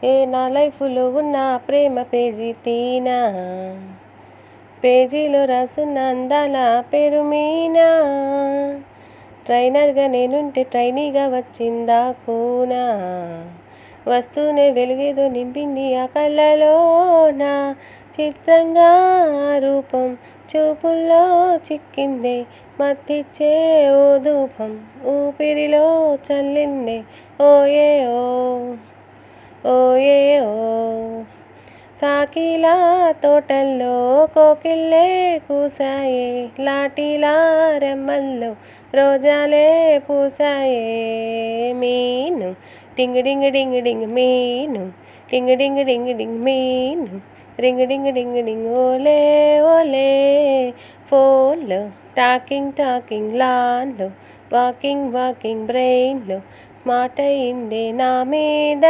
నా లైఫ్లో ఉన్న ప్రేమ పేజీ తీనా, పేజీలో రాసున్న అందాల పేరు మీనా. ట్రైనర్గా నేనుంటే ట్రైనీగా వచ్చిందా కూనా, వస్తూనే వెలుగేదో నింపింది ఆ కళ్ళలోన. చిత్రంగా రూపం చూపుల్లో చిక్కిందే, మత్తిచ్చే ఓ ధూపం ఊపిరిలో చల్లిందే. ఓయే ఓయే ఓ కాకిలా తోటల్లో కోకిల్లే కూసాయే, లాటిలా రెమ్మల్లో రోజాలే పూసాయే. మీను డింగ్ డింగ్ డింగ్ డింగ్ మీను, డింగ్ డింగ్ డింగ్ డింగ్ మీను, రింగ్ డింగ్ డింగ్ డింగ్. ఓలే ఓలే ఫోన్లో టాకింగ్ టాకింగ్ లాన్లో, వాకింగ్ వాకింగ్ బ్రెయిన్లో స్మార్ట్ అయిందే నా మీద.